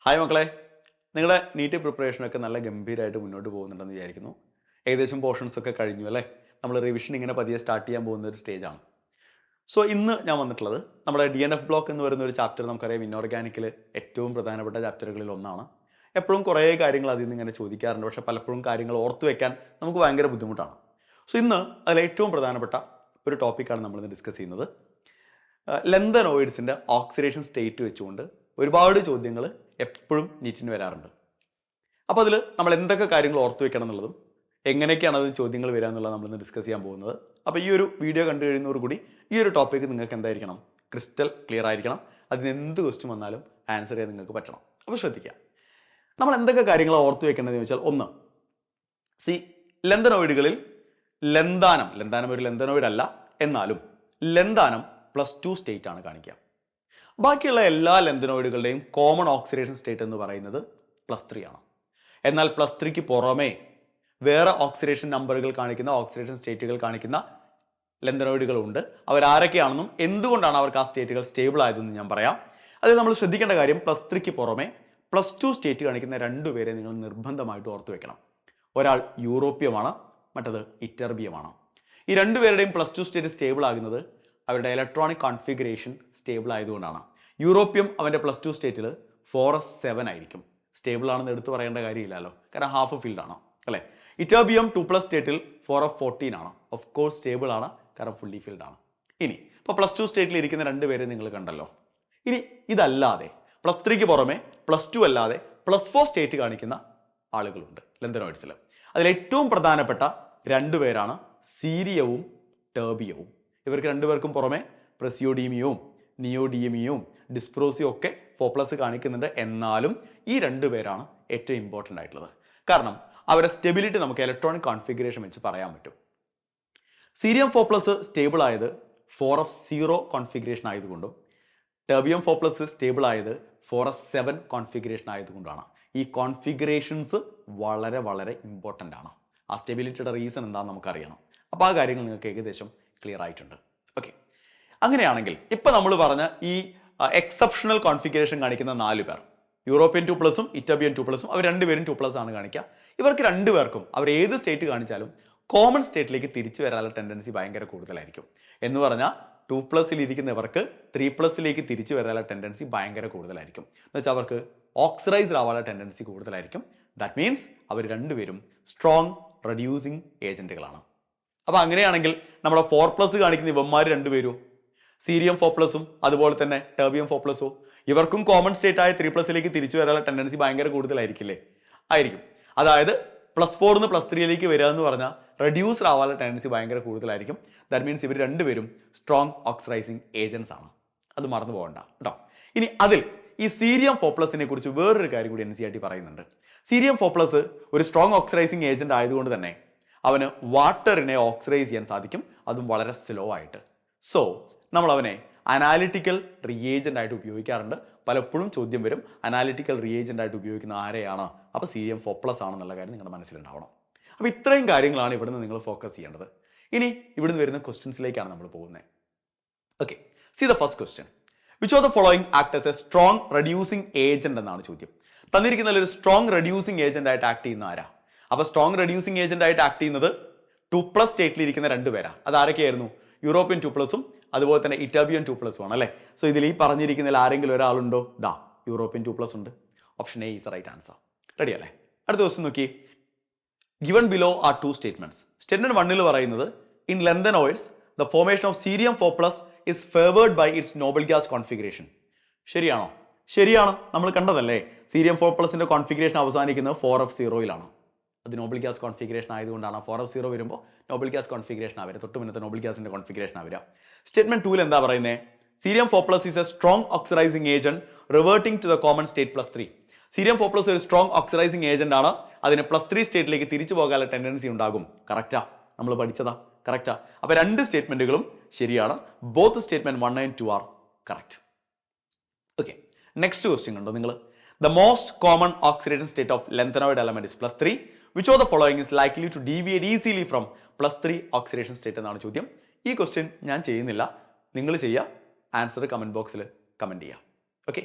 Hi മക്കളെ, നിങ്ങളുടെ NEET പ്രിപ്പറേഷനൊക്കെ നല്ല ഗംഭീരമായിട്ട് മുന്നോട്ട് പോകുന്നുണ്ടെന്ന് വിചാരിക്കുന്നു. ഏകദേശം പോർഷൻസ് ഒക്കെ കഴിഞ്ഞു അല്ലേ? നമ്മൾ റിവിഷൻ ഇങ്ങനെ പതിയെ സ്റ്റാർട്ട് ചെയ്യാൻ പോകുന്ന ഒരു സ്റ്റേജാണ്. സോ ഇന്ന് ഞാൻ വന്നിട്ടുള്ളത് നമ്മുടെ DNF ബ്ലോക്ക് എന്ന് പറയുന്ന ഒരു ചാപ്റ്റർ. നമുക്കറിയാം ഇനോർഗാനിക്കിൽ ഏറ്റവും പ്രധാനപ്പെട്ട ചാപ്റ്ററുകളിൽ ഒന്നാണ്. എപ്പോഴും കുറേ കാര്യങ്ങൾ അതിൽ നിന്ന് ഇങ്ങനെ ചോദിക്കാറുണ്ട്, പക്ഷേ പലപ്പോഴും കാര്യങ്ങൾ ഓർത്തു വെക്കാൻ നമുക്ക് ഭയങ്കര ബുദ്ധിമുട്ടാണ്. സോ ഇന്ന് അതിൽ ഏറ്റവും പ്രധാനപ്പെട്ട ഒരു ടോപ്പിക്കാണ് നമ്മളിന്ന് ഡിസ്കസ് ചെയ്യുന്നത്. ലെന്തനോയിഡ്സിൻ്റെ ഓക്സിഡേഷൻ സ്റ്റേറ്റ് വെച്ചുകൊണ്ട് ഒരുപാട് ചോദ്യങ്ങൾ എപ്പോഴും നീറ്റിന് വരാറുണ്ട്. അപ്പോൾ അതിൽ നമ്മൾ എന്തൊക്കെ കാര്യങ്ങൾ ഓർത്തു വെക്കണം എന്നുള്ളതും എങ്ങനെയൊക്കെയാണ് അത് ചോദ്യങ്ങൾ വരിക എന്നുള്ളത് നമ്മളിന്ന് ഡിസ്കസ് ചെയ്യാൻ പോകുന്നത്. അപ്പോൾ ഈ ഒരു വീഡിയോ കണ്ടു കഴിയുന്നതോടുകൂടി ഈ ഒരു ടോപ്പിക്ക് നിങ്ങൾക്ക് എന്തായിരിക്കണം, ക്രിസ്റ്റൽ ക്ലിയർ ആയിരിക്കണം. അതിന് എന്ത് ക്വസ്റ്റ്യൻ വന്നാലും ആൻസർ ചെയ്യാൻ നിങ്ങൾക്ക് പറ്റണം. അപ്പോൾ ശ്രദ്ധിക്കുക, നമ്മൾ എന്തൊക്കെ കാര്യങ്ങൾ ഓർത്തു വെക്കേണ്ടതെന്ന് ചോദിച്ചാൽ, ഒന്ന്, ലെന്തനോയിഡുകളിൽ ലെന്താനം ഒരു ലെന്തനോയിഡ് അല്ല, എന്നാലും ലെന്താനം +2 സ്റ്റേറ്റ് ആണ് കാണിക്കുക. ബാക്കിയുള്ള എല്ലാ ലെന്തനോയിഡുകളുടെയും കോമൺ ഓക്സിഡേഷൻ സ്റ്റേറ്റ് എന്ന് പറയുന്നത് +3 ആണ്. എന്നാൽ +3ക്ക് പുറമേ വേറെ ഓക്സിഡേഷൻ നമ്പറുകൾ കാണിക്കുന്ന, ഓക്സിഡേഷൻ സ്റ്റേറ്റുകൾ കാണിക്കുന്ന ലെന്തനോയിഡുകളുണ്ട്. അവരാരൊക്കെയാണെന്നും എന്തുകൊണ്ടാണ് അവർക്ക് ആ സ്റ്റേറ്റുകൾ സ്റ്റേബിൾ ആയതെന്നും ഞാൻ പറയാം. അതിൽ നമ്മൾ ശ്രദ്ധിക്കേണ്ട കാര്യം, +3ക്ക് പുറമെ +2 സ്റ്റേറ്റ് കാണിക്കുന്ന രണ്ടുപേരെ നിങ്ങൾ നിർബന്ധമായിട്ട് ഓർത്തു വെക്കണം. ഒരാൾ യൂറോപ്യമാണ്, മറ്റത് ഇറ്റർബിയമാണ്. ഈ രണ്ടുപേരുടെയും +2 സ്റ്റേറ്റ് സ്റ്റേബിൾ ആകുന്നത് അവരുടെ ഇലക്ട്രോണിക് കോൺഫിഗറേഷൻ സ്റ്റേബിൾ ആയതുകൊണ്ടാണ്. യൂറോപ്യം അവൻ്റെ +2 സ്റ്റേറ്റിൽ 4s7 ആയിരിക്കും. സ്റ്റേബിൾ ആണെന്ന് എടുത്തു പറയേണ്ട കാര്യമില്ലല്ലോ, കാരണം ഹാഫ് ഫീൽഡ് ആണ് അല്ലേ. ഇറ്റർബിയം 2+ സ്റ്റേറ്റിൽ 4f14 ആണ്. ഓഫ് കോഴ്സ് സ്റ്റേബിൾ ആണ്, കാരണം ഫുള്ളി ഫീൽഡ് ആണ്. ഇനി ഇപ്പോൾ +2 സ്റ്റേറ്റിൽ ഇരിക്കുന്ന രണ്ടുപേരെ നിങ്ങൾ കണ്ടല്ലോ. ഇനി ഇതല്ലാതെ +3ക്ക് പുറമെ +2 അല്ലാതെ +4 സ്റ്റേറ്റ് കാണിക്കുന്ന ആളുകളുണ്ട് ലെന്തനോയിഡ്സിൽ. അതിൽ ഏറ്റവും പ്രധാനപ്പെട്ട രണ്ടുപേരാണ് സീരിയവും ടെർബിയവും. ഇവർക്ക് രണ്ടുപേർക്കും പുറമെ പ്രസിയോഡീമിയവും നിയോഡിയമിയവും ഡിസ്പ്രോസിയും ഒക്കെ 4+ കാണിക്കുന്നുണ്ട്. എന്നാലും ഈ രണ്ടുപേരാണ് ഏറ്റവും ഇമ്പോർട്ടൻ്റ് ആയിട്ടുള്ളത്. കാരണം അവരുടെ സ്റ്റെബിലിറ്റി നമുക്ക് ഇലക്ട്രോണിക് കോൺഫിഗറേഷൻ വെച്ച് പറയാൻ പറ്റും. സീരിയം 4+ സ്റ്റേബിൾ ആയത് 4f0 കോൺഫിഗറേഷൻ ആയതുകൊണ്ടും ടെർബിയം 4+ സ്റ്റേബിൾ ആയത് 4s7 കോൺഫിഗറേഷൻ ആയതുകൊണ്ടാണ്. ഈ കോൺഫിഗറേഷൻസ് വളരെ വളരെ ഇമ്പോർട്ടൻ്റ് ആണ്. ആ സ്റ്റെബിലിറ്റിയുടെ റീസൺ എന്താണെന്ന് നമുക്കറിയണം. അപ്പോൾ ആ കാര്യങ്ങൾ നിങ്ങൾക്ക് ഏകദേശം ക്ലിയർ ആയിട്ടുണ്ട്. ഓക്കെ, അങ്ങനെയാണെങ്കിൽ ഇപ്പം നമ്മൾ പറഞ്ഞ ഈ എക്സെപ്ഷണൽ കോൺഫിഗറേഷൻ കാണിക്കുന്ന 4 പേർ, യൂറോപ്യൻ 2+ഉം ഇറ്റർബിയൻ 2+ഉം, അവർ രണ്ടുപേരും 2+ ആണ് കാണിക്കുക. ഇവർക്ക് രണ്ടുപേർക്കും അവർ ഏത് സ്റ്റേറ്റ് കാണിച്ചാലും കോമൺ സ്റ്റേറ്റിലേക്ക് തിരിച്ചു വരാനുള്ള ടെൻഡൻസി ഭയങ്കര കൂടുതലായിരിക്കും. എന്ന് പറഞ്ഞാൽ 2+ൽ ഇരിക്കുന്നവർക്ക് 3+ലേക്ക് തിരിച്ചു വരാനുള്ള ടെൻഡൻസി ഭയങ്കര കൂടുതലായിരിക്കും. എന്ന് വെച്ചാൽ അവർക്ക് ഓക്സിഡൈസ്ഡ് ആവാനുള്ള ടെൻഡൻസി കൂടുതലായിരിക്കും. ദാറ്റ് മീൻസ് അവർ രണ്ടുപേരും സ്ട്രോങ് റെഡ്യൂസിങ് ഏജന്റുകളാണ്. അപ്പോൾ അങ്ങനെയാണെങ്കിൽ നമ്മുടെ 4+ കാണിക്കുന്ന ഇവന്മാർ രണ്ടുപേരും സീരിയം 4+ഉം അതുപോലെ തന്നെ ടെർബിയം 4+ഉം ഇവർക്കും കോമൺ സ്റ്റേറ്റ് ആയ 3+ലേക്ക് തിരിച്ചു വരാനുള്ള ടെൻഡൻസി ഭയങ്കര കൂടുതലായിരിക്കില്ലേ? ആയിരിക്കും. അതായത് +4 നിന്ന് +3ലേക്ക് വരിക എന്ന് പറഞ്ഞാൽ റെഡ്യൂസ്ഡ് ആവാനുള്ള ടെൻഡൻസി ഭയങ്കര കൂടുതലായിരിക്കും. ദാറ്റ് മീൻസ് ഇവർ രണ്ടുപേരും സ്ട്രോങ് ഓക്സിഡൈസിങ് ഏജൻസ് ആണ്. അത് മറന്നു പോകണ്ട കേട്ടോ. ഇനി അതിൽ ഈ സീരിയം 4+നെ കുറിച്ച് വേറൊരു കാര്യം കൂടി NCERT പറയുന്നുണ്ട്. സീരിയം 4+ ഒരു സ്ട്രോങ് ഓക്സിഡൈസിങ് ഏജന്റ് ആയതുകൊണ്ട് തന്നെ അവന് വാട്ടറിനെ ഓക്സിഡൈസ് ചെയ്യാൻ സാധിക്കും, അതും വളരെ സ്ലോ ആയിട്ട്. സോ നമ്മൾ അവനെ അനാലിറ്റിക്കൽ റിയേജന്റ് ആയിട്ട് ഉപയോഗിക്കാറുണ്ട്. പലപ്പോഴും ചോദ്യം വരും, അനാലിറ്റിക്കൽ റിയേജന്റ് ആയിട്ട് ഉപയോഗിക്കുന്ന ആരെയാണ്? അപ്പോൾ സീരിയം 4+ ആണെന്നുള്ള കാര്യം നിങ്ങളുടെ മനസ്സിലുണ്ടാവണം. അപ്പോൾ ഇത്രയും കാര്യങ്ങളാണ് ഇവിടുന്ന് നിങ്ങൾ ഫോക്കസ് ചെയ്യേണ്ടത്. ഇനി ഇവിടുന്ന് വരുന്ന ക്വസ്റ്റ്യൻസിലേക്കാണ് നമ്മൾ പോകുന്നത്. Okay, see the first question. Which of the following act as a strong reducing agent എന്നാണ് ചോദ്യം. തന്നിരിക്കുന്ന ഒരു സ്ട്രോങ് റെഡ്യൂസിങ് ഏജന്റ് ആയിട്ട് ആക്ട് ചെയ്യുന്ന ആരാ? അപ്പോൾ സ്ട്രോങ് റെഡ്യൂസിങ് ഏജന്റ് ആയിട്ട് ആക്ട് ചെയ്യുന്നത് 2+ സ്റ്റേറ്റിൽ ഇരിക്കുന്ന രണ്ടുപേരാ. അത് ആരൊക്കെയായിരുന്നു? യൂറോപ്യൻ 2+ഉം അതുപോലെ തന്നെ ഇറ്റർബിയൻ 2+ഉം ആണ് അല്ലേ. സോ ഇതിൽ ഈ പറഞ്ഞിരിക്കുന്നതിൽ ആരെങ്കിലും ഒരാളുണ്ടോ? യൂറോപ്യൻ 2+ ഉണ്ട്. Option a is right answer. Ready അല്ലേ? അടുത്ത ക്വസ്റ്റ്യൻ നോക്കി. Given below are 2 statements. Statement 1ൽ പറയുന്നത് in lanthanoids the formation of cerium 4+ is favoured by its noble gas configuration. ശരിയാണോ? ശരിയാണ്. നമ്മൾ കണ്ടതല്ലേ, സീരിയം 4+ന്റെ കോൺഫിഗറേഷൻ അവസാനിക്കുന്നത് 4f0യിലാണ്. അത് നോബൽ ഗ്യാസ് കോൺഫിഗറേഷൻ ആയതുകൊണ്ടാണ് 4f0 വരുമ്പോൾ നോബൽ ഗ്യാസ് കോൺഫിഗറേഷൻ ആവരുത്, തൊട്ട് മുന്നത്തെ നോബൽ ഗ്യാസിന്റെ കോൺഫിഗറേഷൻ ആവരുക. സ്റ്റേറ്റ്മെന്റ് 2ൽ എന്താ പറയുന്നത്? Cerium 4+ is a strong oxidising agent reverting to the common state +3. Cerium 4+ ഒരു സ്ട്രോങ് ഓക്സിഡൈസിങ് ഏജന്റ് ആണ്. അതിന് +3 സ്റ്റേറ്റിലേക്ക് തിരിച്ചു പോകാനുള്ള ടെൻഡൻസി ഉണ്ടാകും. കറക്റ്റാ, നമ്മൾ പഠിച്ചതാ, കറക്റ്റാ. അപ്പോൾ രണ്ട് സ്റ്റേറ്റ്മെന്റുകളും ശരിയാണ്. Both statement 1 and 2 are correct. Okay, next question കണ്ടോ നിങ്ങൾ. The most common oxidation state of lanthanoid element is +3. Which of the following is likely to deviate easily from +3 oxidation state എന്നാണ് ചോദ്യം. ഈ ക്വസ്റ്റ്യൻ ഞാൻ ചെയ്യുന്നില്ല, നിങ്ങൾ ചെയ്യുക. ആൻസർ കമന്റ് ബോക്സിൽ കമന്റ് ചെയ്യുക. ഓക്കെ.